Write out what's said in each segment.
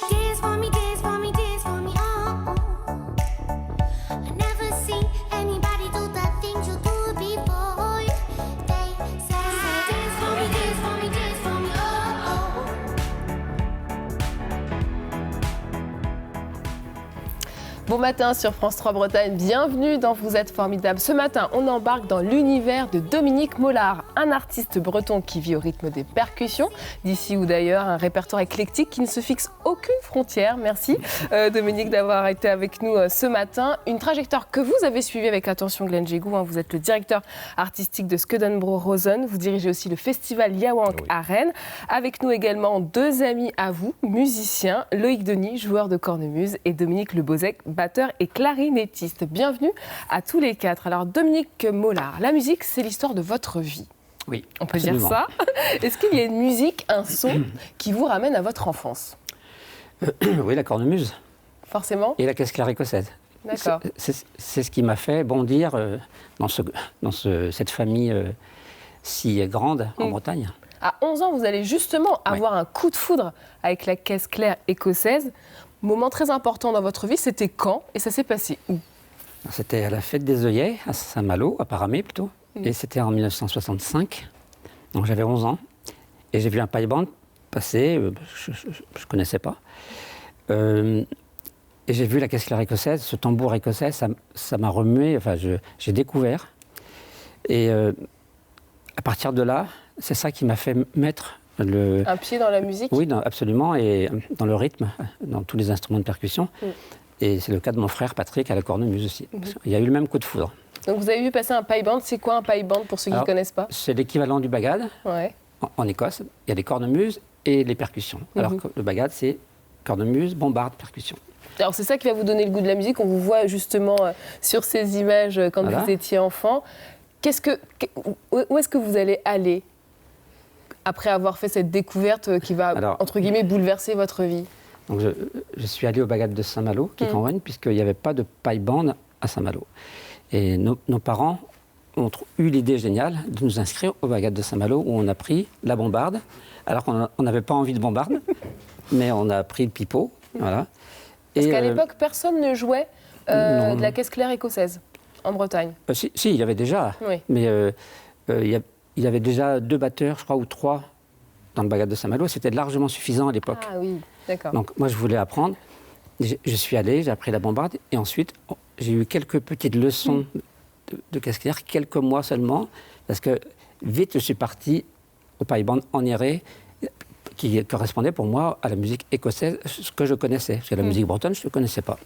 Dance for me, dance for me, dance for me, oh, oh. I never seen anybody do the things you do before. They say, dance for me, dance for me, dance for me, oh, oh. Bon matin sur France 3 Bretagne, bienvenue dans Vous êtes formidable. Ce matin, on embarque dans l'univers de Dominique Mollard, un artiste breton qui vit au rythme des percussions, d'ici ou d'ailleurs, un répertoire éclectique qui ne se fixe aucune frontière. Merci Dominique d'avoir été avec nous ce matin. Une trajectoire que vous avez suivie avec attention, Glenn Jégou, vous êtes le directeur artistique de Scudenbro Rosen, vous dirigez aussi le festival Yawank à Rennes. Avec nous également deux amis à vous, musiciens, Loïc Denis, joueur de cornemuse, et Dominique Lebozec, batteur et clarinettiste. Bienvenue à tous les quatre. Alors Dominique Mollard, la musique, c'est l'histoire de votre vie. Oui, on peut absolument. dire ça. Est-ce qu'il y a une musique, un son qui vous ramène à votre enfance ? Oui, la cornemuse. Forcément. Et la caisse claire écossaise. D'accord. C'est ce qui m'a fait bondir dans cette famille si grande en Bretagne. À 11 ans, vous allez justement avoir un coup de foudre avec la caisse claire écossaise. Moment très important dans votre vie, c'était quand et ça s'est passé où ? C'était à la fête des œillets, à Saint-Malo, à Paramé plutôt. Et c'était en 1965. Donc j'avais 11 ans. Et j'ai vu un paille-bande passer, je ne connaissais pas. Et j'ai vu la caisse claire écossaise, ce tambour écossais, ça m'a remué, enfin j'ai découvert. Et à partir de là, c'est ça qui m'a fait mettre un pied dans la musique ? Oui, absolument, et dans le rythme, dans tous les instruments de percussion. Et c'est le cas de mon frère Patrick à la cornemuse aussi. Il y a eu le même coup de foudre. Donc vous avez vu passer un paille-bande. C'est quoi un paille-bande pour ceux qui ne connaissent pas ? C'est l'équivalent du bagad en Écosse. Il y a les cornemuses et les percussions. Alors que le bagad, c'est cornemuse, bombarde, percussion. Alors c'est ça qui va vous donner le goût de la musique. On vous voit justement sur ces images quand vous étiez enfant. Où est-ce que vous allez aller après avoir fait cette découverte qui va, entre guillemets, bouleverser votre vie ? Donc je suis allé au bagad de Saint-Malo, qui est en Rennes, puisqu'il n'y avait pas de paille-bande à Saint-Malo. Et nos parents ont eu l'idée géniale de nous inscrire au bagad de Saint-Malo, où on a pris la bombarde, alors qu'on n'avait pas envie de bombarde, mais on a pris le pipeau, voilà. Parce qu'à l'époque, personne ne jouait de la caisse claire écossaise en Bretagne. Si, il y avait déjà, mais il y avait déjà 2 batteurs, je crois, ou 3 dans le bagad de Saint-Malo. C'était largement suffisant à l'époque. Ah oui, d'accord. Donc moi, je voulais apprendre. Je suis allé, j'ai appris la bombarde. Et ensuite, j'ai eu quelques petites leçons de caisse claire, quelques mois seulement. Parce que vite, je suis parti au paille-bande en Iré, qui correspondait pour moi à la musique écossaise, ce que je connaissais. Parce que la musique bretonne, je ne connaissais pas.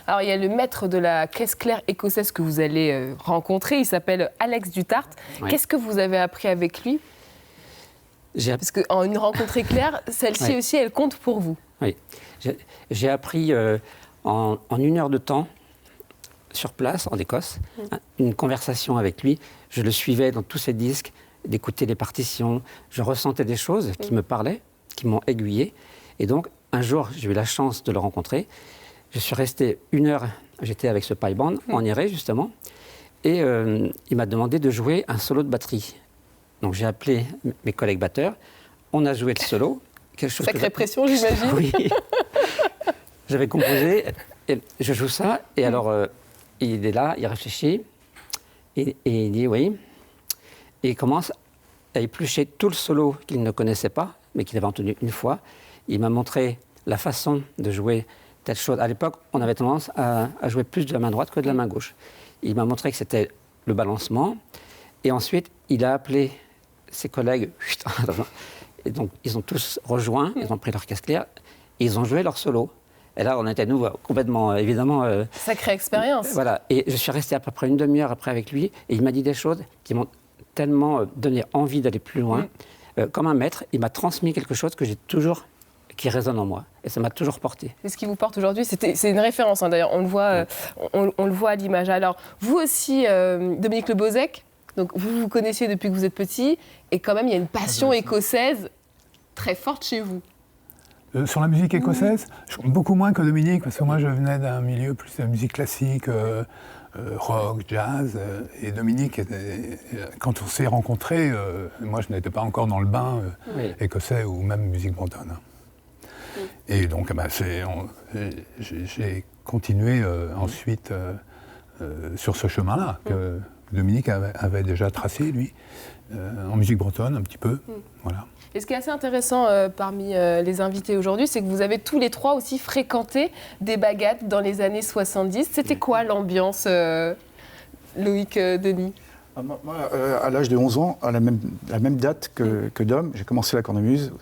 Alors, il y a le maître de la caisse claire écossaise que vous allez rencontrer. Il s'appelle Alex Dutart. Qu'est-ce que vous avez appris avec lui ? Parce qu'en une rencontre éclair, celle-ci aussi, elle compte pour vous. Oui. J'ai appris en 1 heure de temps, sur place, en Écosse, une conversation avec lui. Je le suivais dans tous ses disques, d'écouter les partitions. Je ressentais des choses qui me parlaient, qui m'ont aiguillé. Et donc, un jour, j'ai eu la chance de le rencontrer. Je suis resté 1 heure, j'étais avec ce paille-bande, en Iré, justement. Et il m'a demandé de jouer un solo de batterie. Donc, j'ai appelé mes collègues batteurs. On a joué le solo. Sacrée pression, j'imagine. Oui. J'avais composé, et je joue ça. Et alors, il est là, il réfléchit. Et il dit oui. Et il commence à éplucher tout le solo qu'il ne connaissait pas, mais qu'il avait entendu une fois. Il m'a montré la façon de jouer telle chose. À l'époque, on avait tendance à jouer plus de la main droite que de la main gauche. Il m'a montré que c'était le balancement. Et ensuite, il a appelé ses collègues. Et donc, ils ont tous rejoint, ils ont pris leur caisse claire, et ils ont joué leur solo. Et là, on était, nous, complètement, évidemment... Sacrée expérience. Voilà. Et je suis resté à peu près 1 demi-heure après avec lui, et il m'a dit des choses qui m'ont tellement donné envie d'aller plus loin. Comme un maître, il m'a transmis quelque chose que j'ai toujours, qui résonne en moi. Et ça m'a toujours porté. C'est ce qui vous porte aujourd'hui. C'est une référence, d'ailleurs. On le voit, on le voit à l'image. Alors, vous aussi, Dominique Lebozec, donc vous vous connaissiez depuis que vous êtes petit, et quand même, il y a une passion écossaise très forte chez vous. Sur la musique écossaise, beaucoup moins que Dominique, parce que moi je venais d'un milieu plus de musique classique, rock, jazz, et Dominique, quand on s'est rencontrés, moi je n'étais pas encore dans le bain écossais ou même musique bretonne. Et donc, j'ai continué ensuite sur ce chemin-là que Dominique avait déjà tracé, lui, en musique bretonne un petit peu. Voilà. Et ce qui est assez intéressant parmi les invités aujourd'hui, c'est que vous avez tous les trois aussi fréquenté des bagades dans les années 70. C'était quoi l'ambiance, Loïc, Denis? Moi, à l'âge de 11 ans, à la même date que Dom, j'ai commencé la cornemuse,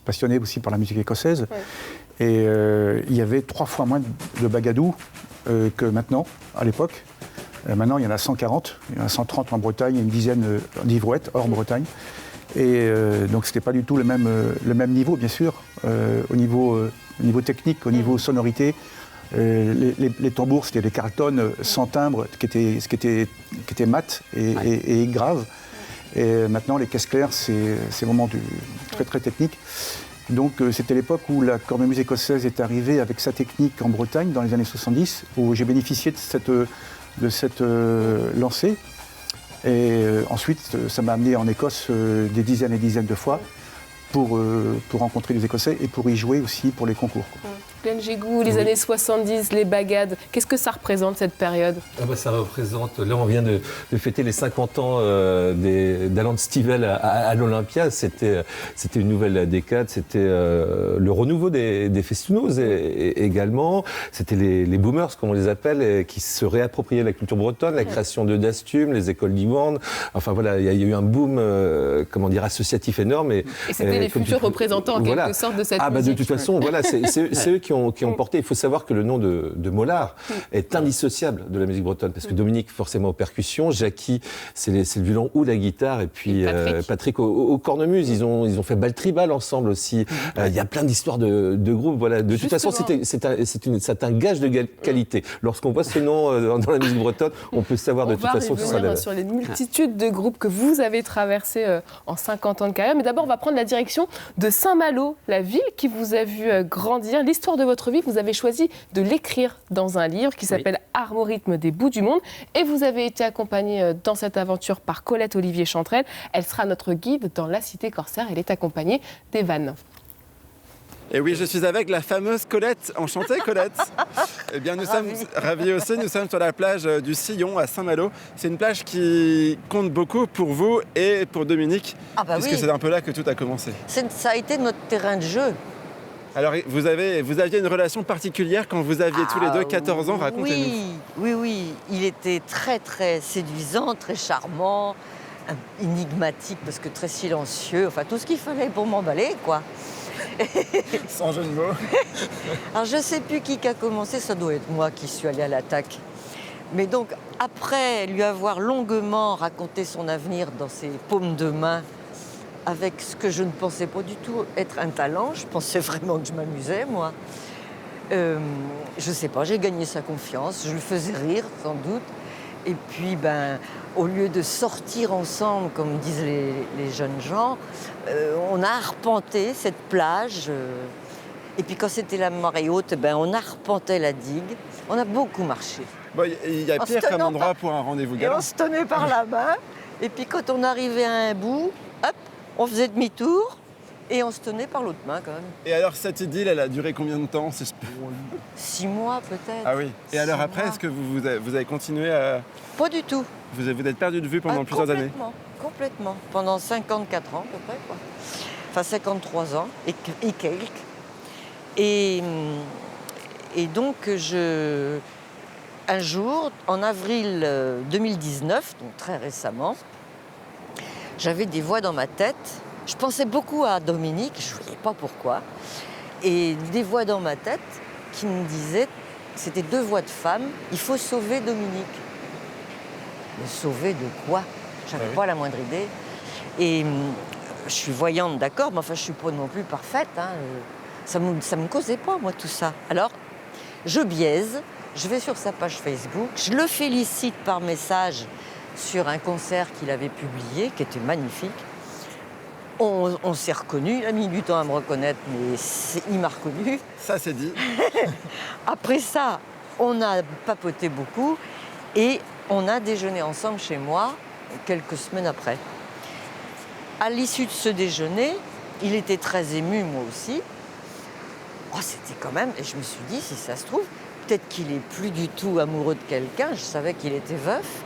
passionné aussi par la musique écossaise. Ouais. Et il y avait 3 fois moins de bagadous que maintenant, à l'époque. Maintenant, il y en a 140, il y en a 130 en Bretagne, une dizaine d'Ivrouettes, hors Bretagne. Et donc, ce n'était pas du tout le même niveau, bien sûr, au niveau technique, au niveau sonorité. Les tambours, c'était des Carlton sans timbre, qui étaient mat et grave. Et maintenant, les caisses claires, c'est vraiment très, très technique. Donc, c'était l'époque où la cornemuse écossaise est arrivée avec sa technique en Bretagne, dans les années 70, où j'ai bénéficié de cette lancée. Et ensuite, ça m'a amené en Écosse des dizaines et dizaines de fois pour rencontrer les Écossais et pour y jouer aussi pour les concours. Glenn Gégou, les années 70, les bagades, qu'est-ce que ça représente cette période? Ça représente, là on vient de fêter les 50 ans d'Alan Stivell à l'Olympia, c'était une nouvelle décade, c'était le renouveau des festivals également, c'était les boomers comme on les appelle, qui se réappropriaient la culture bretonne, la création de Dastum, les écoles d'Yvonne, enfin voilà, il y a eu un boom associatif énorme. Et c'était les futurs représentants en quelque sorte de cette musique. De toute façon, voilà, c'est eux qui ont porté. Il faut savoir que le nom de Mollard est indissociable de la musique bretonne, parce que Dominique, forcément aux percussions, Jackie, c'est le violon ou la guitare, et puis Patrick aux cornemuses. Ils ont fait Bal Tribal ensemble aussi. Il y a plein d'histoires de groupes. Voilà. De toute façon, c'est un gage de qualité. Lorsqu'on voit ce nom dans la musique bretonne, on peut savoir de toute façon que ça sur les multitudes de groupes que vous avez traversés en 50 ans de carrière. Mais d'abord, on va prendre la direction de Saint-Malo, la ville qui vous a vu grandir. L'histoire de votre vie, vous avez choisi de l'écrire dans un livre qui s'appelle Armes au rythme des bouts du monde. Et vous avez été accompagné dans cette aventure par Colette Olivier Chantrel. Elle sera notre guide dans la cité corsaire. Elle est accompagnée d'Evan. Et oui, je suis avec la fameuse Colette. Enchantée, Colette. Eh bien, nous sommes ravis aussi. Nous sommes sur la plage du Sillon à Saint-Malo. C'est une plage qui compte beaucoup pour vous et pour Dominique, puisque c'est un peu là que tout a commencé. Ça a été notre terrain de jeu. Alors, vous aviez une relation particulière quand vous aviez tous les deux 14 ans. Racontez-nous. Oui. Il était très, très séduisant, très charmant, énigmatique, parce que très silencieux. Enfin, tout ce qu'il fallait pour m'emballer, quoi. Sans jeu de mots. Alors, je ne sais plus qui a commencé, ça doit être moi qui suis allée à l'attaque. Mais donc, après lui avoir longuement raconté son avenir dans ses paumes de main, avec ce que je ne pensais pas du tout être un talent, je pensais vraiment que je m'amusais, moi. Je ne sais pas, j'ai gagné sa confiance, je le faisais rire, sans doute. Et puis, au lieu de sortir ensemble, comme disent les jeunes gens, on a arpenté cette plage. Et puis quand c'était la marée haute, on arpentait la digue. On a beaucoup marché. Il y a pire qu'un endroit pour un rendez-vous galant. Et on se tenait par la main. Et puis quand on arrivait à un bout, hop, on faisait demi-tour. Et on se tenait par l'autre main quand même. Et alors cette idylle, elle a duré combien de temps, si je peux... 6 mois peut-être. Ah oui. Et alors après, est-ce que vous avez continué à... Pas du tout. Vous êtes perdu de vue pendant plusieurs années? Complètement. Pendant 54 ans à peu près, quoi. Enfin 53 ans et quelques. Et donc un jour, en avril 2019, donc très récemment, j'avais des voix dans ma tête. Je pensais beaucoup à Dominique, je ne savais pas pourquoi. Et des voix dans ma tête qui me disaient, c'était 2 voix de femmes, il faut sauver Dominique. Me sauver de quoi? Je n'avais pas la moindre idée. Et je suis voyante, d'accord, mais enfin, je ne suis pas non plus parfaite. Hein. Ça me causait pas, moi, tout ça. Alors, je biaise, je vais sur sa page Facebook, je le félicite par message sur un concert qu'il avait publié, qui était magnifique. On s'est reconnus, il a mis du temps à me reconnaître, mais il m'a reconnu. Ça, c'est dit. Après ça, on a papoté beaucoup et on a déjeuné ensemble chez moi quelques semaines après. À l'issue de ce déjeuner, il était très ému, moi aussi. Oh, c'était quand même... Et je me suis dit, si ça se trouve, peut-être qu'il est plus du tout amoureux de quelqu'un. Je savais qu'il était veuf.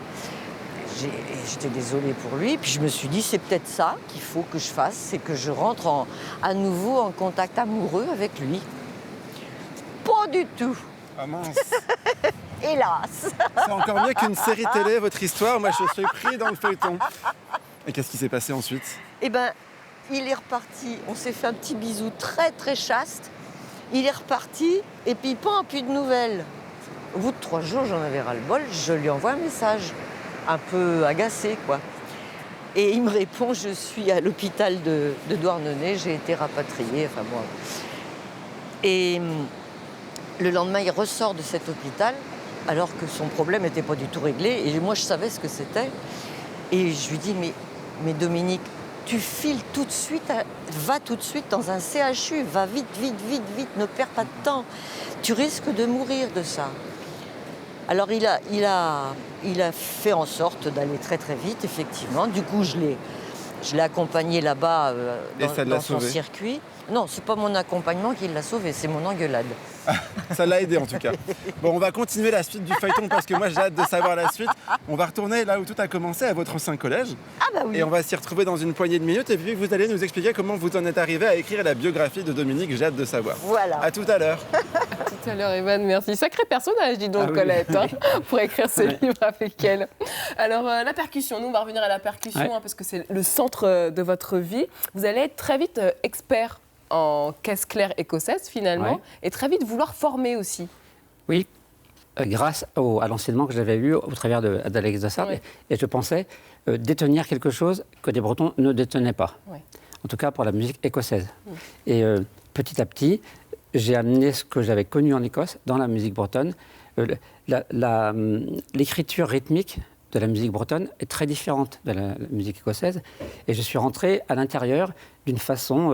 J'étais désolée pour lui. Puis je me suis dit, c'est peut-être ça qu'il faut que je fasse, c'est que je rentre à nouveau en contact amoureux avec lui. Pas du tout. Ah mince. Hélas. C'est encore mieux qu'une série télé, votre histoire. Moi, je suis pris dans le feuilleton. Et qu'est-ce qui s'est passé ensuite? Eh ben, il est reparti. On s'est fait un petit bisou très, très chaste. Il est reparti et puis plus de nouvelles. Au bout de 3 jours, j'en avais ras-le-bol. Je lui envoie un message, un peu agacé, quoi. Et il me répond, je suis à l'hôpital de Douarnenez, j'ai été rapatriée. Enfin, moi. Et le lendemain, il ressort de cet hôpital, alors que son problème n'était pas du tout réglé. Et moi, je savais ce que c'était. Et je lui dis, mais Dominique, tu files tout de suite, va tout de suite dans un CHU, va vite, vite, vite, vite, ne perds pas de temps. Tu risques de mourir de ça. Alors il a fait en sorte d'aller très très vite, effectivement. Du coup, je l'ai accompagné là-bas dans son circuit. Non, c'est pas mon accompagnement qui l'a sauvé, c'est mon engueulade. Ça l'a aidé en tout cas. Bon, on va continuer la suite du feuilleton parce que moi j'ai hâte de savoir la suite. On va retourner là où tout a commencé, à votre ancien collège. Ah bah oui. Et on va s'y retrouver dans une poignée de minutes et puis vous allez nous expliquer comment vous en êtes arrivé à écrire la biographie de Dominique. J'ai hâte de savoir. Voilà. À tout à l'heure. Tout à l'heure, Evan, merci. Sacré personnage, dis donc, Ah oui. Colette, hein, pour écrire ce livre avec elle. Alors, la percussion, nous, on va revenir à la percussion, Ouais. parce que c'est le centre de votre vie. Vous allez être très vite expert en caisse claire écossaise, finalement, Ouais. et très vite vouloir former aussi. Oui, grâce à l'enseignement que j'avais eu au travers d'Alex Dassard. Ouais. Et je pensais détenir quelque chose que les Bretons ne détenaient pas. Ouais. En tout cas pour la musique écossaise. Et petit à petit, j'ai amené ce que j'avais connu en Écosse dans la musique bretonne. L'écriture rythmique de la musique bretonne est très différente de la musique écossaise. Et je suis rentré à l'intérieur d'une façon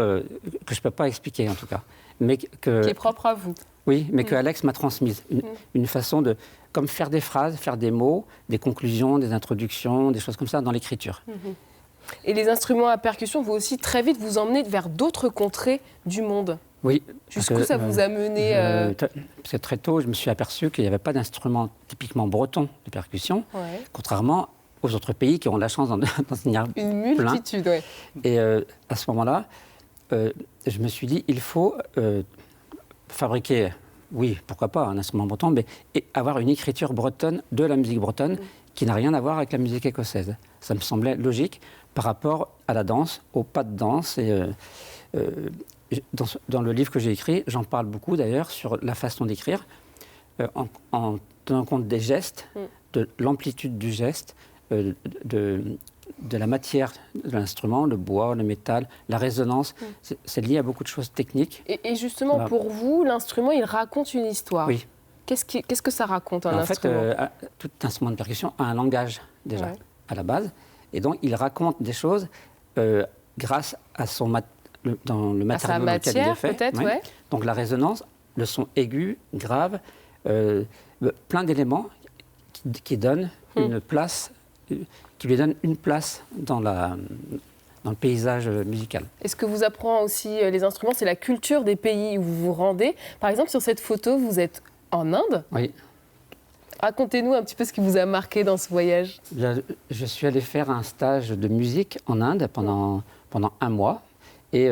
que je ne peux pas expliquer, en tout cas. Mais Qui est propre à vous. oui, mais que Alex m'a transmise. Une façon de comme faire des phrases, faire des mots, des conclusions, des introductions, des choses comme ça dans l'écriture. Et les instruments à percussion vont aussi très vite vous emmener vers d'autres contrées du monde. Oui. Jusqu'où ça vous a mené Parce que très tôt, je me suis aperçu qu'il n'y avait pas d'instrument typiquement breton de percussion, Ouais. contrairement aux autres pays qui ont la chance d'en enseigner Une plein. multitude, oui. Et à ce moment-là, je me suis dit, il faut fabriquer, oui, pourquoi pas, un instrument breton, mais avoir une écriture bretonne de la musique bretonne qui n'a rien à voir avec la musique écossaise. Ça me semblait logique par rapport à la danse, aux pas de danse. Et dans le livre que j'ai écrit, j'en parle beaucoup d'ailleurs sur la façon d'écrire, en tenant compte des gestes, de l'amplitude du geste, de la matière de l'instrument, le bois, le métal, la résonance. C'est lié à beaucoup de choses techniques. Et justement, Voilà. pour vous, l'instrument, il raconte une histoire. Oui. Qu'est-ce que ça raconte, un En fait, instrument tout instrument de percussion a un langage, déjà, Ouais. à la base. Et donc, il raconte des choses grâce à son dans le À sa matériau dans lequel il est matière, fait. peut-être, Oui. ouais. Donc, la résonance, le son aigu, grave, plein d'éléments qui donnent une place, qui lui donnent une place dans le paysage musical. Et ce que vous apprend aussi les instruments, c'est la culture des pays où vous vous rendez. Par exemple, sur cette photo, vous êtes en Inde. Oui. Racontez-nous un petit peu ce qui vous a marqué dans ce voyage. Je suis allé faire un stage de musique en Inde pendant 1 mois. Et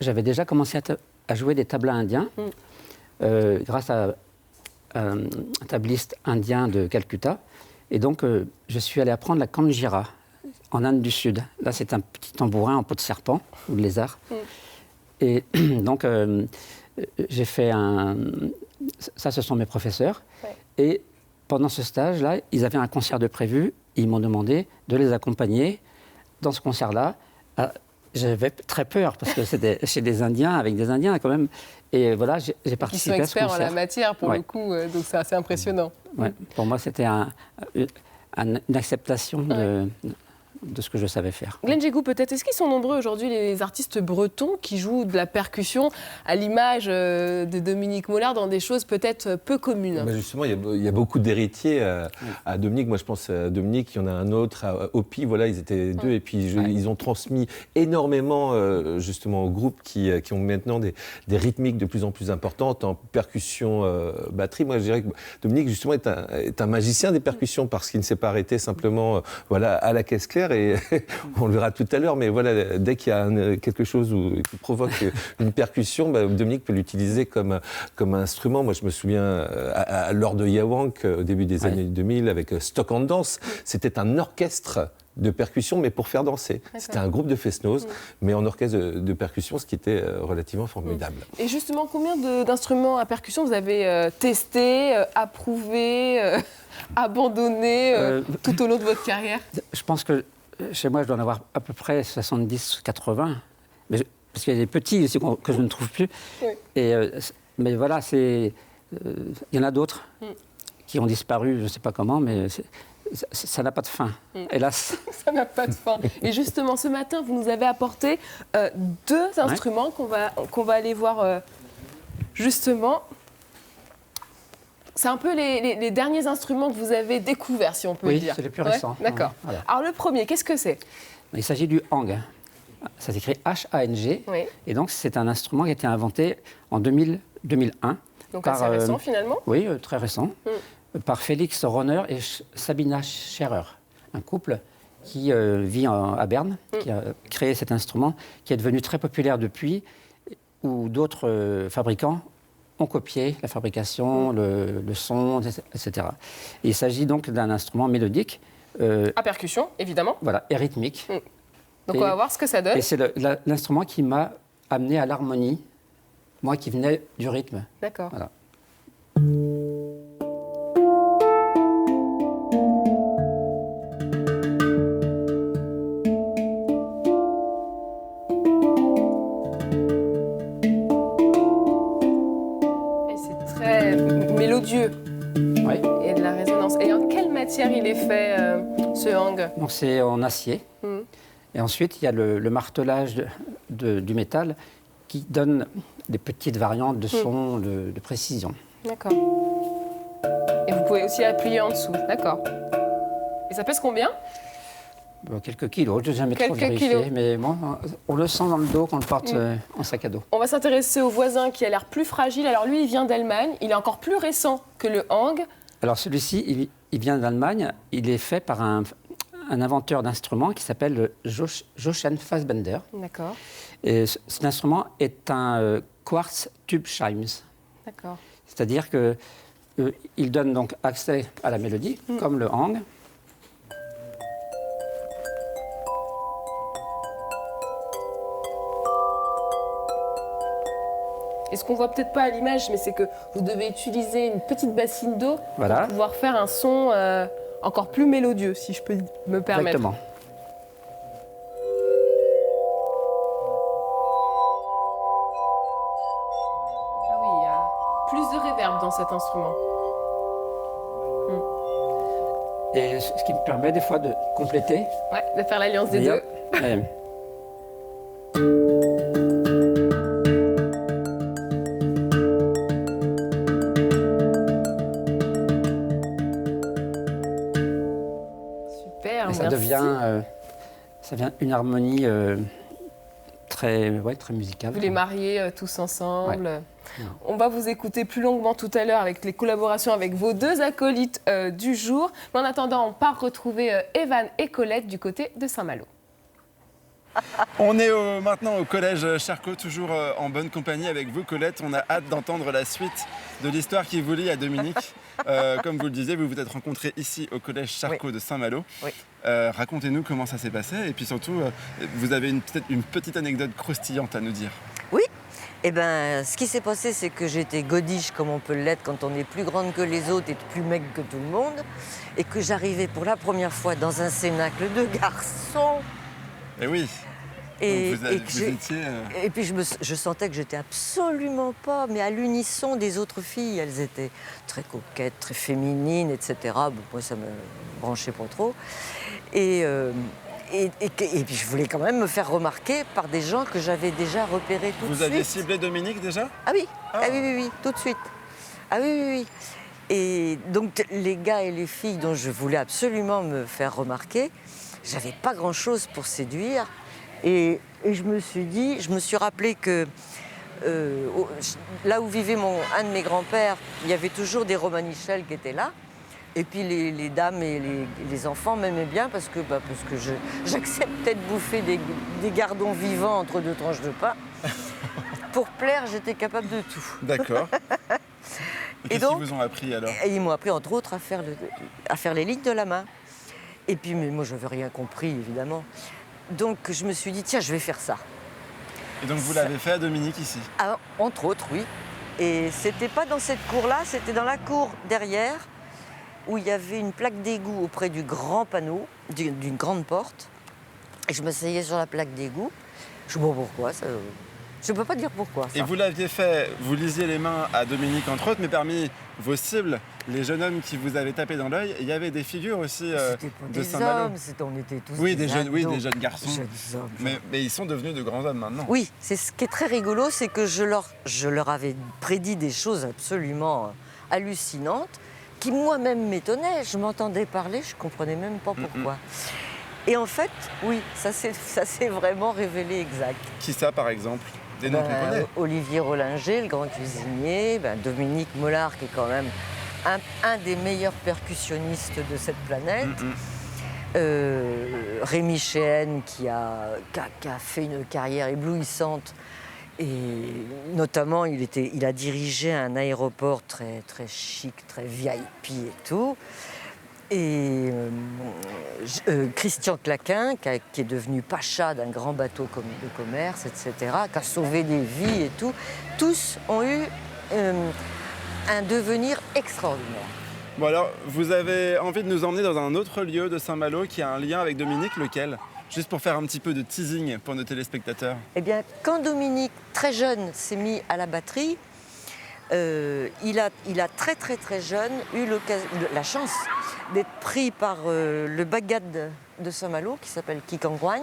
j'avais déjà commencé à jouer des tablas indiens grâce à un tabliste indien de Calcutta. Et donc, je suis allé apprendre la kanjira en Inde du Sud. Là, c'est un petit tambourin en peau de serpent ou de lézard. Et donc, j'ai fait ça, ce sont mes professeurs. Ouais. Et pendant ce stage-là, ils avaient un concert de prévu. Ils m'ont demandé de les accompagner dans ce concert-là. J'avais très peur parce que c'était chez des Indiens, avec des Indiens quand même. Et voilà, j'ai Ils sont participé à ce experts en concert. la matière, pour Ouais. le coup, donc c'est assez impressionnant. Ouais. Pour moi, c'était une acceptation de ce que je savais faire. Glenn Djegou, peut-être, est-ce qu'ils sont nombreux aujourd'hui les artistes bretons qui jouent de la percussion à l'image de Dominique Mollard dans des choses peut-être peu communes? Justement, il y a beaucoup d'héritiers à Dominique. Moi, je pense à Dominique, il y en a un autre, à Hopi, voilà, ils étaient deux. Et puis, ils ont transmis énormément, justement, aux groupes qui ont maintenant des rythmiques de plus en plus importantes en percussion, batterie. Moi, je dirais que Dominique, justement, est un magicien des percussions parce qu'il ne s'est pas arrêté simplement voilà, à la caisse claire. Et on le verra tout à l'heure, mais voilà, dès qu'il y a quelque chose qui provoque une percussion, Dominique peut l'utiliser comme instrument. Moi, je me souviens, lors de Yawank, au début des années 2000, avec Stock and Dance, c'était un orchestre de percussion, mais pour faire danser. C'était un groupe de fest-noz, mais en orchestre de percussion, ce qui était relativement formidable. Et justement, combien d'instruments à percussion vous avez testé, approuvé, abandonné tout au long de votre carrière? Je pense que chez moi, je dois en avoir à peu près 70 ou 80. Parce qu'il y a des petits aussi que je ne trouve plus. Oui. Mais voilà, il y en a d'autres qui ont disparu, je ne sais pas comment, mais ça n'a pas de fin, hélas. Ça n'a pas de fin. Et justement, ce matin, vous nous avez apporté deux instruments qu'on va aller voir justement. C'est un peu les derniers instruments que vous avez découverts, si on peut dire. Oui, c'est les plus récents. D'accord. Voilà. Alors, le premier, qu'est-ce que c'est? Il s'agit du hang. Ça s'écrit H-A-N-G. Oui. Et donc, c'est un instrument qui a été inventé en 2001. Donc, assez récent, finalement? Oui, très récent. Par Félix Ronner et Sabina Scherer, un couple qui vit à Berne, qui a créé cet instrument, qui est devenu très populaire depuis, où d'autres fabricants ont copié la fabrication, le son, etc. Et il s'agit donc d'un instrument mélodique. À percussion, évidemment. Voilà, et rythmique. Donc on va voir ce que ça donne. Et c'est l'instrument qui m'a amené à l'harmonie, moi qui venais du rythme. D'accord. Voilà. Mélodieux. Oui. Et de la résonance. Et en quelle matière il est fait, ce hang? Donc c'est en acier. Et ensuite, il y a le martelage du métal qui donne des petites variantes de son, de précision. D'accord. Et vous pouvez aussi appuyer en dessous. D'accord. Et ça pèse combien? Quelques kilos, je n'ai jamais trop vérifié, mais bon, on le sent dans le dos quand on le porte en sac à dos. On va s'intéresser au voisin qui a l'air plus fragile. Alors lui, il vient d'Allemagne, il est encore plus récent que le hang. Alors celui-ci, il vient d'Allemagne, il est fait par un inventeur d'instruments qui s'appelle Jochen Fassbender. D'accord. Et cet instrument est un quartz tube chimes. D'accord. C'est-à-dire qu'il donne donc accès à la mélodie, comme le hang. Et ce qu'on voit peut-être pas à l'image, mais c'est que vous devez utiliser une petite bassine d'eau pour pouvoir faire un son encore plus mélodieux, si je peux me permettre. Exactement. Ah oui, il y a plus de réverb dans cet instrument. Et ce qui me permet des fois de compléter. Ouais, de faire l'alliance des deux. Ça devient une harmonie très musicale. Vous les mariez tous ensemble. Ouais. On va vous écouter plus longuement tout à l'heure avec les collaborations avec vos deux acolytes du jour. Mais en attendant, on part retrouver Evan et Colette du côté de Saint-Malo. On est maintenant au collège Charcot, toujours en bonne compagnie avec vous, Colette. On a hâte d'entendre la suite de l'histoire qui vous lie à Dominique. Comme vous le disiez, vous vous êtes rencontrés ici au collège Charcot de Saint-Malo. Oui. Racontez-nous comment ça s'est passé et puis surtout, vous avez peut-être une petite anecdote croustillante à nous dire. Oui. Eh bien, ce qui s'est passé, c'est que j'étais godiche comme on peut l'être quand on est plus grande que les autres et plus maigre que tout le monde, et que j'arrivais pour la première fois dans un cénacle de garçons. Eh oui. Et puis je sentais que j'étais absolument pas, mais à l'unisson des autres filles. Elles étaient très coquettes, très féminines, etc. Bon, moi, ça me branchait pas trop. Et Et puis je voulais quand même me faire remarquer par des gens que j'avais déjà repérés tout de Vous suite. aviez ciblé Dominique déjà? Ah oui, Ah. ah oui, oui, oui, tout de suite. Ah oui, oui, oui. Et donc les gars et les filles dont je voulais absolument me faire remarquer, j'avais pas grand-chose pour séduire. Et je me suis rappelé que là où vivait un de mes grands-pères, il y avait toujours des romanichels qui étaient là. Et puis les dames et les enfants m'aimaient bien parce que j'acceptais de bouffer des gardons vivants entre deux tranches de pain. Pour plaire, j'étais capable de tout. D'accord. Et Qu'est-ce donc, qu'ils vous ont appris alors? Et ils m'ont appris entre autres à faire les lignes de la main. Et puis mais moi, je n'avais rien compris, évidemment. Donc je me suis dit, tiens, je vais faire ça. Et donc vous l'avez fait à Dominique ici? Ah, entre autres, oui. Et c'était pas dans cette cour-là, c'était dans la cour derrière, où il y avait une plaque d'égout auprès du grand panneau, d'une grande porte. Et je m'asseyais sur la plaque d'égout. Je ne sais pas pourquoi, je ne peux pas dire pourquoi. Ça. Et vous l'aviez fait, vous lisiez les mains à Dominique entre autres, mais parmi vos cibles, les jeunes hommes qui vous avaient tapé dans l'œil, il y a des figures aussi C'était pas de des Saint-Malo. hommes, on était tous Oui, des jeunes, ados. des jeunes garçons. Jeunes hommes, Mais ils sont devenus de grands hommes maintenant. Oui, c'est ce qui est très rigolo, c'est que je leur avais prédit des choses absolument hallucinantes qui moi-même m'étonnaient. Je m'entendais parler, je ne comprenais même pas pourquoi. Et en fait, oui, ça s'est vraiment révélé exact. Qui ça par exemple? Des noms qu'on connaît? Olivier Rollinger, le grand cuisinier, Dominique Mollard, qui est quand même un des meilleurs percussionnistes de cette planète. Rémi Chéhen qui a fait une carrière éblouissante et notamment il a dirigé un aéroport très, très chic, très VIP et tout. Et Christian Claquin qui est devenu pacha d'un grand bateau de commerce, etc., qui a sauvé des vies et tout. Tous ont eu un devenir extraordinaire. Bon alors, vous avez envie de nous emmener dans un autre lieu de Saint-Malo qui a un lien avec Dominique, lequel? Juste pour faire un petit peu de teasing pour nos téléspectateurs. Eh bien, quand Dominique, très jeune, s'est mis à la batterie, il a très très très jeune eu la chance d'être pris par le Bagad de Saint-Malo qui s'appelle Kikangouagne.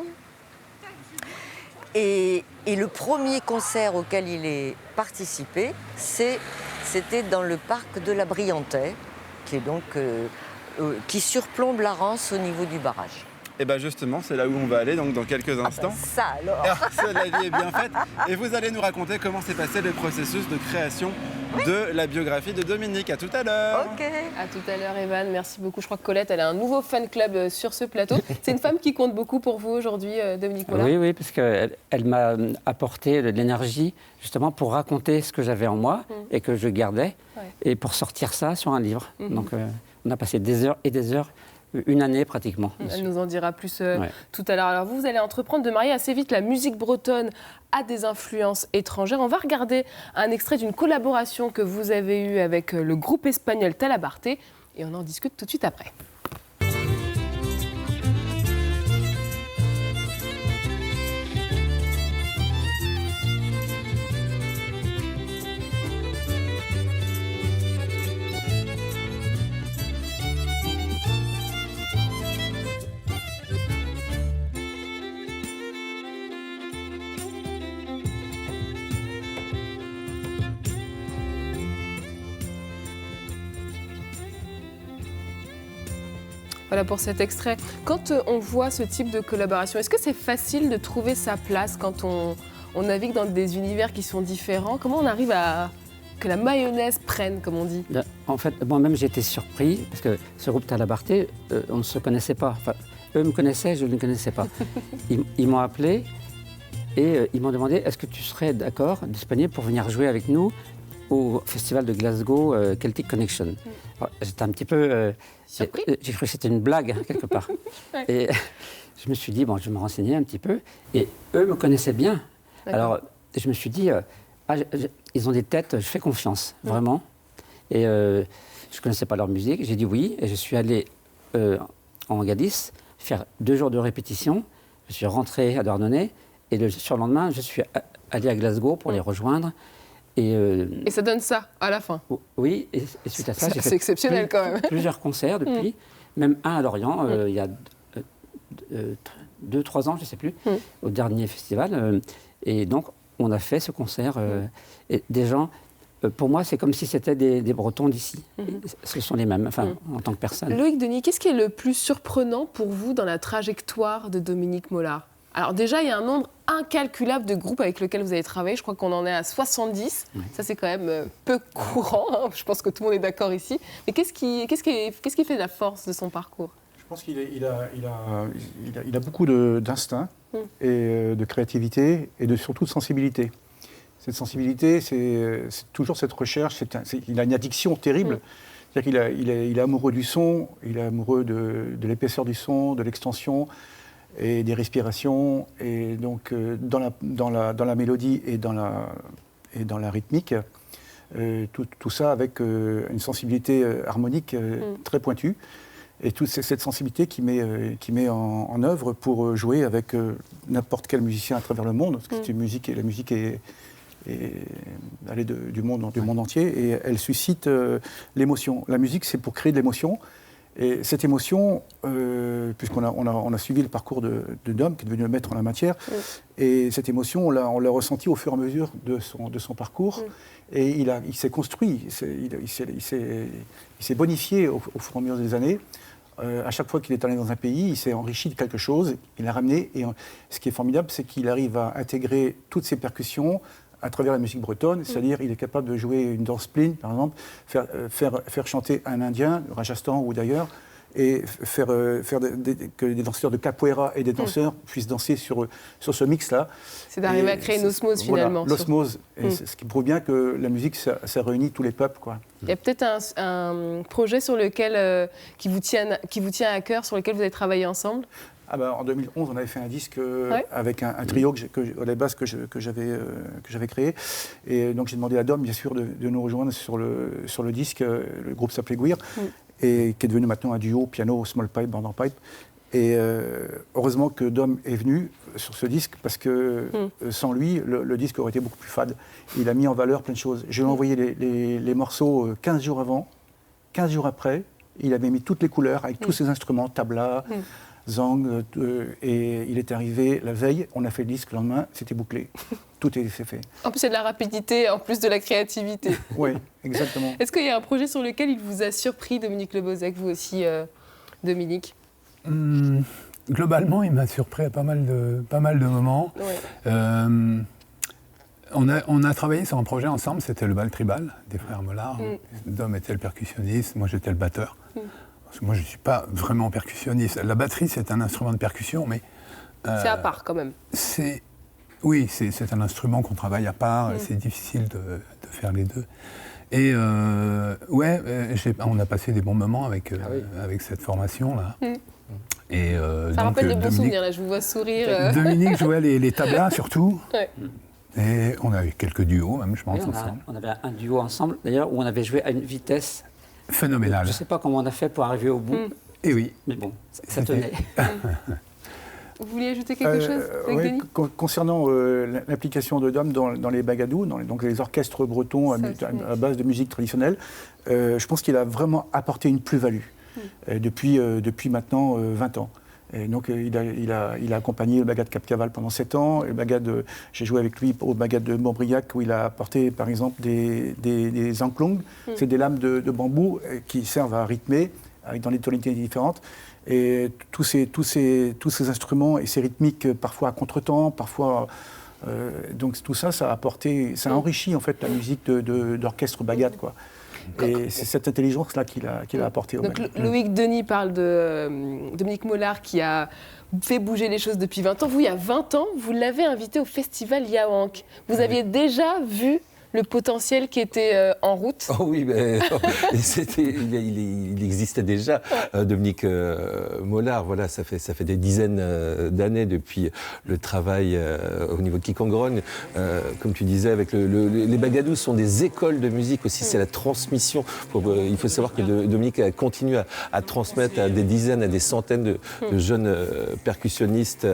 Et le premier concert auquel il est participé, c'était dans le parc de la Briantais, qui est donc qui surplombe la Rance au niveau du barrage. Et bien justement, c'est là où on va aller donc dans quelques instants. Ça alors. La vie est bien faite. Et vous allez nous raconter comment s'est passé le processus de création de la biographie de Dominique. À tout à l'heure. Ok. À tout à l'heure, Evan. Merci beaucoup. Je crois que Colette, elle a un nouveau fan club sur ce plateau. C'est une femme qui compte beaucoup pour vous aujourd'hui, Dominique Mollard. Oui, oui, parce qu'elle m'a apporté de l'énergie justement pour raconter ce que j'avais en moi et que je gardais et pour sortir ça sur un livre. Donc on a passé des heures et des heures. Une année pratiquement. Elle nous en dira plus tout à l'heure. Alors vous allez entreprendre de marier assez vite la musique bretonne à des influences étrangères. On va regarder un extrait d'une collaboration que vous avez eue avec le groupe espagnol Talabarte et on en discute tout de suite après. Voilà pour cet extrait. Quand on voit ce type de collaboration, est-ce que c'est facile de trouver sa place quand on navigue dans des univers qui sont différents? Comment on arrive à que la mayonnaise prenne, comme on dit? En fait, moi-même, j'ai été surpris, parce que ce groupe Talabarte, on ne se connaissait pas. Enfin, eux me connaissaient, je ne les connaissais pas. Ils m'ont appelé et ils m'ont demandé, est-ce que tu serais d'accord, disponible pour venir jouer avec nous au festival de Glasgow Celtic Connection. J'étais un petit peu... surpris. J'ai cru que c'était une blague, hein, quelque part. Ouais. Et je me suis dit, bon, je vais me renseigner un petit peu. Et eux me connaissaient bien. Alors, je me suis dit, ils ont des têtes, je fais confiance, vraiment. Et je ne connaissais pas leur musique. J'ai dit oui. Et je suis allé en Galice faire 2 jours de répétition. Je suis rentré à Douarnenez. Et le surlendemain, je suis allé à Glasgow pour les rejoindre. Et ça donne ça, à la fin. Oui, et suite à ça, j'ai fait c'est exceptionnel quand même. Plusieurs concerts depuis, même un à Lorient, il y a 2-3 ans, je ne sais plus, au dernier festival. Et donc, on a fait ce concert. Et des gens, pour moi, c'est comme si c'était des Bretons d'ici. Ce sont les mêmes, enfin, en tant que personne. Loïc Denis, qu'est-ce qui est le plus surprenant pour vous dans la trajectoire de Dominique Mollard? Alors déjà, il y a un nombre incalculable de groupes avec lesquels vous avez travaillé. Je crois qu'on en est à 70. Ça, c'est quand même peu courant. Hein. Je pense que tout le monde est d'accord ici. Mais qu'est-ce qui fait la force de son parcours? Je pense qu'il a beaucoup d'instinct et de créativité et surtout de sensibilité. Cette sensibilité, c'est toujours cette recherche. Il a une addiction terrible. C'est-à-dire qu'il est amoureux du son, il est amoureux de l'épaisseur du son, de l'extension et des respirations. Et donc, dans la mélodie et dans la rythmique, tout ça avec une sensibilité harmonique très pointue. Et toute cette sensibilité qui met en œuvre pour jouer avec n'importe quel musicien à travers le monde. Parce que la musique est du monde entier et elle suscite l'émotion. La musique, c'est pour créer de l'émotion. Et cette émotion, puisqu'on a suivi le parcours de Dom, qui est devenu le maître en la matière, et cette émotion, on l'a ressentie au fur et à mesure de son parcours. Et il s'est construit, il s'est bonifié au fur et à mesure des années. À chaque fois qu'il est allé dans un pays, il s'est enrichi de quelque chose, il l'a ramené. Et ce qui est formidable, c'est qu'il arrive à intégrer toutes ces percussions à travers la musique bretonne, c'est-à-dire il est capable de jouer une danse spleen, par exemple, faire chanter un Indien, du Rajasthan ou d'ailleurs, et faire que des danseurs de capoeira et des danseurs puissent danser sur ce mix-là. C'est d'arriver à créer une osmose finalement. Voilà, l'osmose, ce qui prouve bien que la musique, ça réunit tous les peuples, quoi. Il y a peut-être un projet sur lequel, qui vous tient à cœur, sur lequel vous avez travaillé ensemble? En 2011, on avait fait un disque avec un trio à la base que j'avais créé. Et donc j'ai demandé à Dom, bien sûr, de nous rejoindre sur le disque. Le groupe s'appelait Guir, et qui est devenu maintenant un duo piano, small pipe, band pipe. Et heureusement que Dom est venu sur ce disque, parce que sans lui, le disque aurait été beaucoup plus fade. Il a mis en valeur plein de choses. Je lui ai envoyé les morceaux 15 jours avant, 15 jours après. Il avait mis toutes les couleurs avec tous ses instruments, tabla, zang, et il est arrivé la veille, on a fait le disque, le lendemain, c'était bouclé. Tout est fait. En plus, c'est de la rapidité, en plus de la créativité. Oui, exactement. Est-ce qu'il y a un projet sur lequel il vous a surpris, Dominique Le Bozec, vous aussi, Dominique? Globalement, il m'a surpris à pas mal de moments. Ouais. On a travaillé sur un projet ensemble, c'était le bal tribal des frères Mollard. Dom était le percussionniste, moi j'étais le batteur. Parce que moi, je ne suis pas vraiment percussionniste. La batterie, c'est un instrument de percussion, mais... c'est à part, quand même. Oui, c'est un instrument qu'on travaille à part. C'est difficile de faire les deux. Et on a passé des bons moments avec cette formation-là. Et, ça rappelle de bons souvenirs, là, je vous vois sourire. Dominique jouait les tablas, surtout. Ouais. Et on avait quelques duos, même, je pense, ensemble. On avait un duo ensemble, d'ailleurs, où on avait joué à une vitesse... phénoménal. Je ne sais pas comment on a fait pour arriver au bout. Et oui. Mais bon, ça tenait. Vous vouliez ajouter quelque chose, Denis ? Concernant l'implication de Dom dans les bagadous, donc les orchestres bretons à base de musique traditionnelle, je pense qu'il a vraiment apporté une plus-value depuis maintenant 20 ans. Et donc il a accompagné le Bagad Cap-Caval pendant 7 ans. J'ai joué avec lui au Bagad de Montbriac où il a apporté par exemple des angklong. C'est des lames de bambou qui servent à rythmer dans des tonalités différentes. Et tous ces instruments et ces rythmiques parfois à contretemps, parfois... donc tout ça, ça a enrichi en fait la musique d'orchestre Bagad, quoi. Et c'est cette intelligence-là qu'il a apportée au Bagad. Loïc Denis parle de Dominique Mollard qui a fait bouger les choses depuis 20 ans. Vous, il y a 20 ans, vous l'avez invité au festival Yaouank. Vous aviez déjà vu le potentiel qui était en route? Oh oui, mais il existait déjà, Dominique Mollard. Voilà, ça fait des dizaines d'années depuis le travail au niveau de Kikongrong. Comme tu disais, avec les bagadous sont des écoles de musique aussi, c'est la transmission. Il faut savoir que Dominique continue à transmettre à des dizaines, à des centaines de jeunes percussionnistes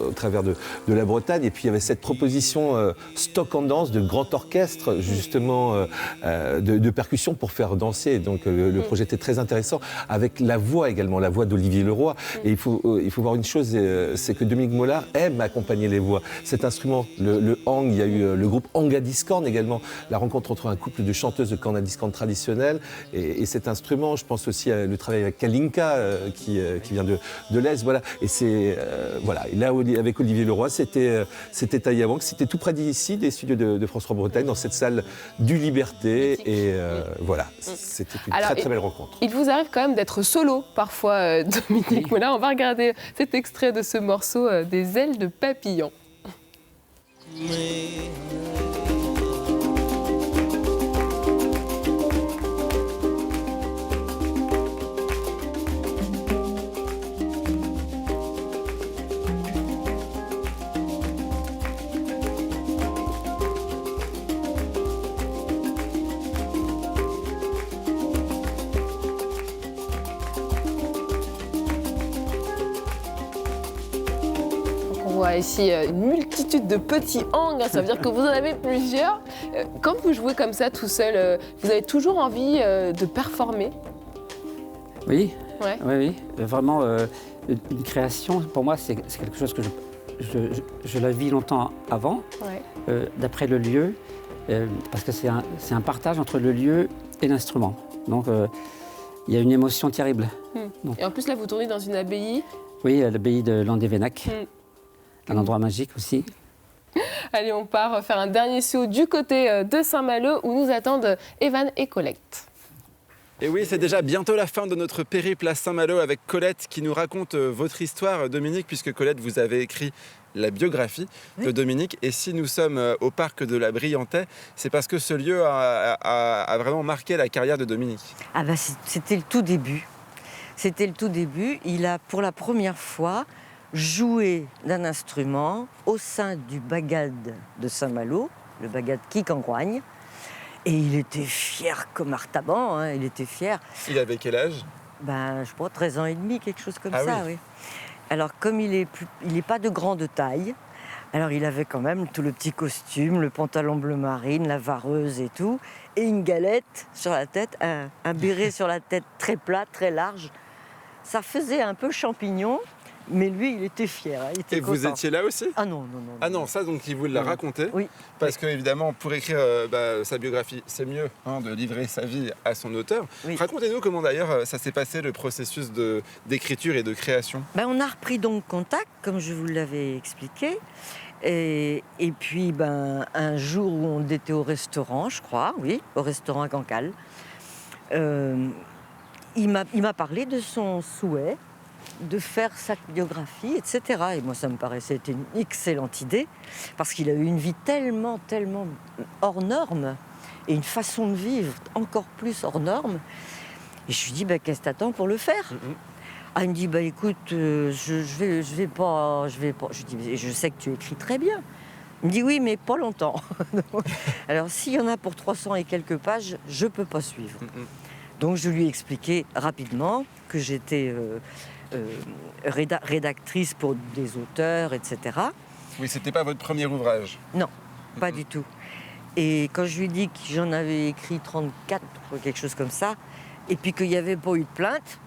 au travers de la Bretagne. Et puis il y avait cette proposition stock en danse de grand orchestre orchestre justement de percussion pour faire danser. Donc le projet était très intéressant, avec la voix également, la voix d'Olivier Leroy. Et il faut voir une chose, c'est que Dominique Mollard aime accompagner les voix. Cet instrument, le hang, il y a eu le groupe Hanga Discorde également, la rencontre entre un couple de chanteuses de corne à discorde traditionnelle et cet instrument. Je pense aussi à le travail avec Kalinka qui vient de l'Est. Voilà. Et c'est voilà. Et là, avec Olivier Leroy, c'était à Yawang, c'était tout près d'ici, des studios de France 3 Bretagne, dans cette salle du Liberté. Et voilà, c'était une très belle rencontre. Il vous arrive quand même d'être solo parfois, Dominique Mollard. On va regarder cet extrait de ce morceau des ailes de papillon. On voit ici une multitude de petits hangs, ça veut dire que vous en avez plusieurs. Quand vous jouez comme ça tout seul, vous avez toujours envie de performer? Oui, Ouais. oui. Vraiment, une création, pour moi, c'est quelque chose que je la vis longtemps avant, Ouais. d'après le lieu, parce que c'est un partage entre le lieu et l'instrument. Donc, il y a une émotion terrible. Donc, Et en plus, là, vous tournez dans une abbaye. oui, l'abbaye de Landévenac, un endroit magique aussi. Allez, on part faire un dernier saut du côté de Saint-Malo où nous attendent Evan et Colette. Et oui, c'est déjà bientôt la fin de notre périple à Saint-Malo avec Colette qui nous raconte votre histoire, Dominique, puisque Colette, vous avez écrit la biographie de Dominique. Et si nous sommes au parc de la Briantais, c'est parce que ce lieu a vraiment marqué la carrière de Dominique. Ah bah c'était le tout début. C'était le tout début. Il a pour la première fois joué d'un instrument au sein du bagad de Saint-Malo, le bagad Quicancoigne. Et il était fier comme Artaban, hein, il était fier. Il avait quel âge? Ben, je crois 13 ans et demi, quelque chose comme Ah ça, oui. oui. Alors, comme il est pas de grande taille, alors il avait quand même tout le petit costume, le pantalon bleu marine, la vareuse et tout, et une galette sur la tête, un béret sur la tête très plat, très large. Ça faisait un peu champignon, mais lui, il était fier, hein, il était Et vous content. étiez là aussi? Ah non. Ah non, ça donc il vous l'a Non. raconté. Oui. Parce que évidemment, pour écrire sa biographie, c'est mieux de livrer sa vie à son auteur. Oui. Racontez-nous comment d'ailleurs ça s'est passé le processus d'écriture et de création. Ben, on a repris donc contact, comme je vous l'avais expliqué. Et puis, ben, un jour où on était au restaurant, je crois, oui, au restaurant à Cancale, il m'a parlé de son souhait de faire sa biographie, etc. Et moi, ça me paraissait être une excellente idée, parce qu'il a eu une vie tellement hors norme, et une façon de vivre encore plus hors norme. Et je lui dis, ben, qu'est-ce que t'attends pour le faire? Ah, il me dit, bah écoute, je vais pas. Je lui dis, mais je sais que tu écris très bien. Il me dit, oui, mais pas longtemps. Alors, s'il y en a pour 300 et quelques pages, je peux pas suivre. Donc, je lui ai expliqué rapidement que j'étais rédactrice pour des auteurs, etc. Oui, c'était pas votre premier ouvrage. Non, pas du tout. Et quand je lui ai dit que j'en avais écrit 34 ou quelque chose comme ça, et puis qu'il n'y avait pas eu de plainte,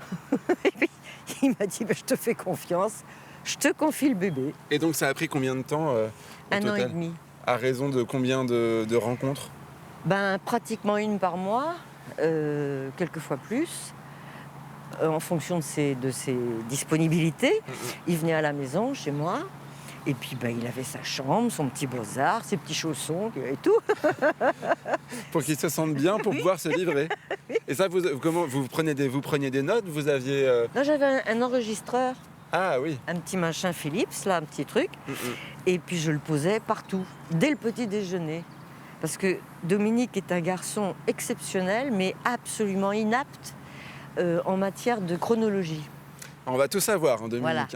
il m'a dit, bah, je te fais confiance, je te confie le bébé. Et donc ça a pris combien de temps au 1 total? an et demi. À raison de combien de rencontres? Ben, pratiquement une par mois, quelquefois plus, en fonction de ses disponibilités. Il venait à la maison, chez moi, et puis ben, il avait sa chambre, son petit beaux-arts, ses petits chaussons et tout. Pour qu'il se sente bien, pour pouvoir se livrer. Et ça, comment vous preniez des notes? Vous aviez... Là, j'avais un enregistreur, Ah oui. un petit machin Philips, là, un petit truc, et puis je le posais partout, dès le petit déjeuner. Parce que Dominique est un garçon exceptionnel, mais absolument inapte en matière de chronologie. On va tout savoir, Dominique. Voilà.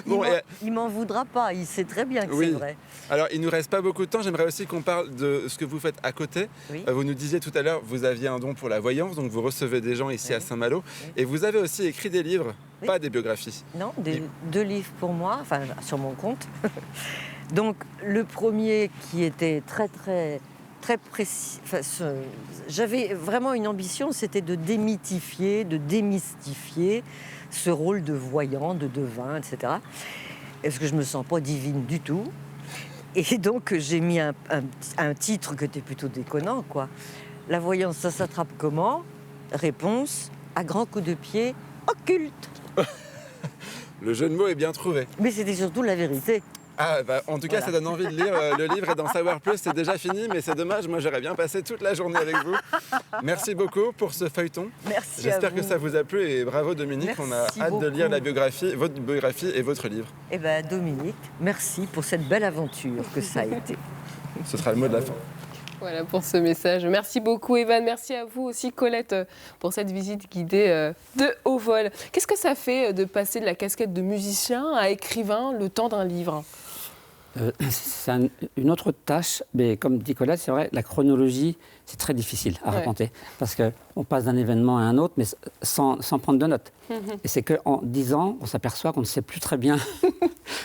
Bon, Il m'en voudra pas, il sait très bien que Oui. c'est vrai. alors, il nous reste pas beaucoup de temps. J'aimerais aussi qu'on parle de ce que vous faites à côté. Oui. Vous nous disiez tout à l'heure, vous aviez un don pour la voyance, donc vous recevez des gens ici à Saint-Malo. Et vous avez aussi écrit des livres, Oui. pas des biographies. Non, 2 livres pour moi, enfin sur mon compte. Donc le premier qui était très précis, j'avais vraiment une ambition, c'était de démythifier, de démystifier ce rôle de voyant, de devin, etc. Est-ce que je me sens pas divine du tout? Et donc j'ai mis un titre qui était plutôt déconnant, quoi. La voyance, ça s'attrape comment? Réponse, à grands coups de pied, occulte. Le jeu de mots est bien trouvé. Mais c'était surtout la vérité. Ah, bah, en tout cas, Voilà. ça donne envie de lire le livre et d'en savoir plus. C'est déjà fini, mais c'est dommage. Moi, j'aurais bien passé toute la journée avec vous. Merci beaucoup pour ce feuilleton. Merci. J'espère à que vous. ça vous a plu et bravo Dominique. On a Merci hâte de lire beaucoup. votre biographie et votre livre. Eh bien, Dominique, merci pour cette belle aventure que ça a été. Ce sera le mot de la fin. Voilà pour ce message. Merci beaucoup Evan, merci à vous aussi Colette pour cette visite guidée de haut vol. Qu'est-ce que ça fait de passer de la casquette de musicien à écrivain le temps d'un livre? C'est une autre tâche, mais comme dit Colette, c'est vrai, la chronologie, c'est très difficile à Ouais. raconter. Parce qu'on passe d'un événement à un autre, mais sans prendre de notes. Et c'est qu'en 10 ans, on s'aperçoit qu'on ne sait plus très bien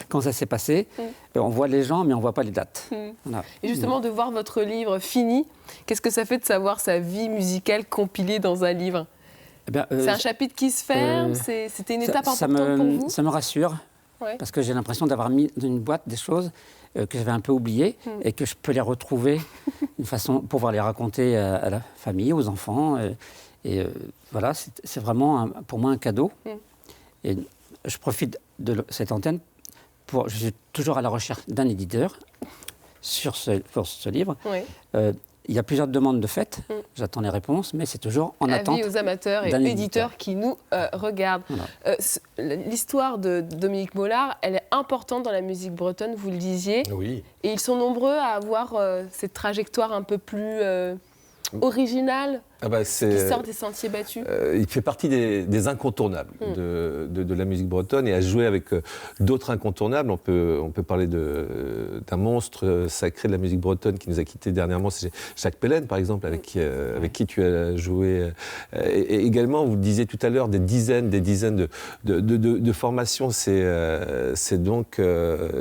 quand ça s'est passé. On voit les gens, mais on ne voit pas les dates. Voilà. Et justement de voir votre livre fini, qu'est-ce que ça fait de savoir sa vie musicale compilée dans un livre? Eh bien, C'est un chapitre qui se ferme, c'était une étape ça importante pour vous? Ça me rassure, Ouais. parce que j'ai l'impression d'avoir mis dans une boîte des choses que j'avais un peu oubliées et que je peux les retrouver d'une façon, pour pouvoir les raconter à la famille, aux enfants. Voilà, c'est vraiment pour moi un cadeau. Et je profite de cette antenne je suis toujours à la recherche d'un éditeur pour ce livre. Oui. Il y a plusieurs demandes de fait, j'attends les réponses, mais c'est toujours en attente. Avis aux amateurs et d'un éditeurs qui nous regardent. Voilà. L'histoire de Dominique Mollard, elle est importante dans la musique bretonne, vous le disiez. Oui. Et ils sont nombreux à avoir cette trajectoire un peu plus originale, Ah bah, qui sort des sentiers battus. Il fait partie des incontournables de la musique bretonne et a joué avec d'autres incontournables. On peut parler d'un monstre sacré de la musique bretonne qui nous a quittés dernièrement, c'est Jacques Pellene, par exemple, avec qui tu as joué. Et également, vous le disiez tout à l'heure, des dizaines de formations. C'est donc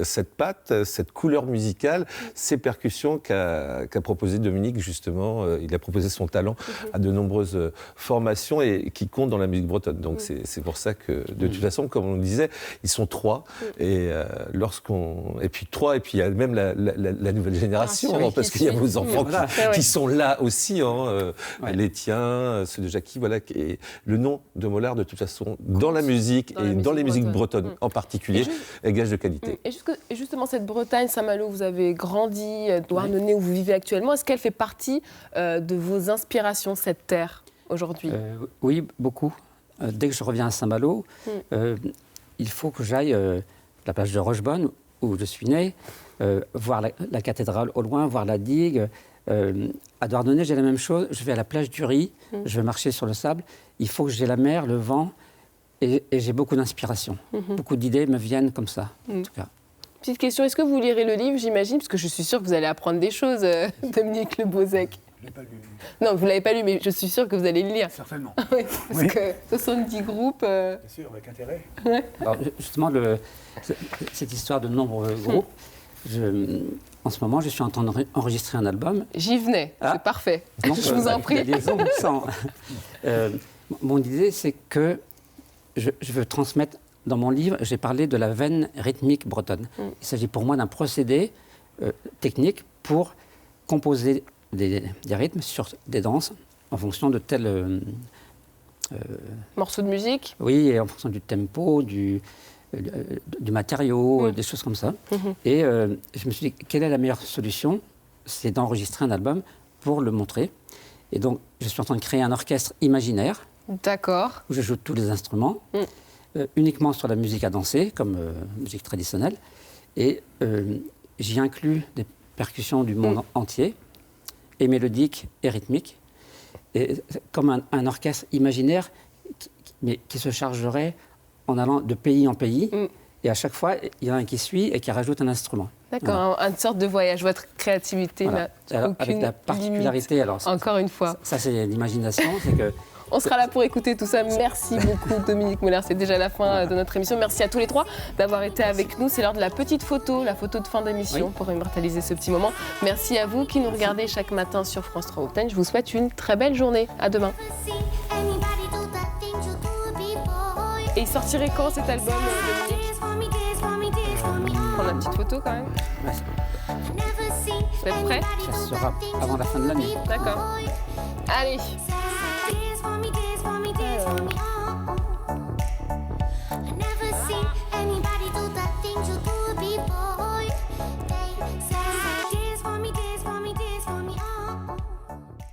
cette patte, cette couleur musicale, ces percussions qu'a proposé Dominique, justement. Il a proposé son talent à de nombreuses formations et qui comptent dans la musique bretonne. Donc c'est pour ça que, de toute façon, comme on le disait, ils sont 3. Et et puis 3, et puis il y a même la nouvelle génération, Oui, parce qui qu'il y a suit. vos enfants Voilà. qui sont là aussi, Ouais. les tiens, ceux de Jackie, voilà. Et le nom de Mollard, de toute façon, dans la musique et dans les musiques bretonnes en particulier, est gage de qualité. Et justement, cette Bretagne, Saint-Malo, vous avez grandi, Douarnenez, où vous vivez actuellement, est-ce qu'elle fait partie de vos inspirations, cette terre, aujourd'hui? Oui, beaucoup. Dès que je reviens à Saint-Malo, il faut que j'aille la plage de Rochebonne, où je suis né, voir la cathédrale au loin, voir la digue. À Douarnenez, j'ai la même chose. Je vais à la plage du Ry, je vais marcher sur le sable. Il faut que j'ai la mer, le vent, et j'ai beaucoup d'inspiration. Beaucoup d'idées me viennent comme ça, en tout cas. Petite question, est-ce que vous lirez le livre, j'imagine? Parce que je suis sûre que vous allez apprendre des choses, Dominique Le Bozec. Je l'ai pas lu. Non, vous ne l'avez pas lu, mais je suis sûre que vous allez le lire. Certainement. Oui, parce Oui. que 70 groupes... Bien sûr, avec intérêt. Alors, justement, cette histoire de nombreux groupes, en ce moment, je suis en train d'enregistrer un album. J'y venais, Ah. c'est parfait. Donc, Je vous en prie. la liaison sans- mon idée, c'est que je veux transmettre dans mon livre, j'ai parlé de la veine rythmique bretonne. Il s'agit pour moi d'un procédé technique pour composer des rythmes sur des danses en fonction de tel... Morceau de musique? oui, et en fonction du tempo, du matériau, des choses comme ça. Et je me suis dit, quelle est la meilleure solution? C'est d'enregistrer un album pour le montrer. Et donc, je suis en train de créer un orchestre imaginaire D'accord. où je joue tous les instruments, uniquement sur la musique à danser, comme musique traditionnelle. Et j'y inclus des percussions du monde entier, et mélodiques et rythmiques. Et comme un orchestre imaginaire, mais qui se chargerait en allant de pays en pays. Et à chaque fois, il y en a un qui suit et qui rajoute un instrument. D'accord, une sorte de voyage. Votre créativité Voilà. n'a Alors, aucune avec la particularité, limite. alors Encore une fois. ça c'est l'imagination, c'est que On sera là pour écouter tout ça. Merci beaucoup Dominique Mollard. C'est déjà la fin de notre émission. Merci à tous les trois d'avoir été avec nous. C'est l'heure de la petite photo, la photo de fin d'émission pour immortaliser ce petit moment. Merci à vous qui nous regardez chaque matin sur France 3 Octane. Je vous souhaite une très belle journée. À demain. Et il sortirait quand cet album, Dominique? Prendre la petite photo quand même. Vous êtes prêts? Ça sera avant la fin de l'année. D'accord. Allez. For me,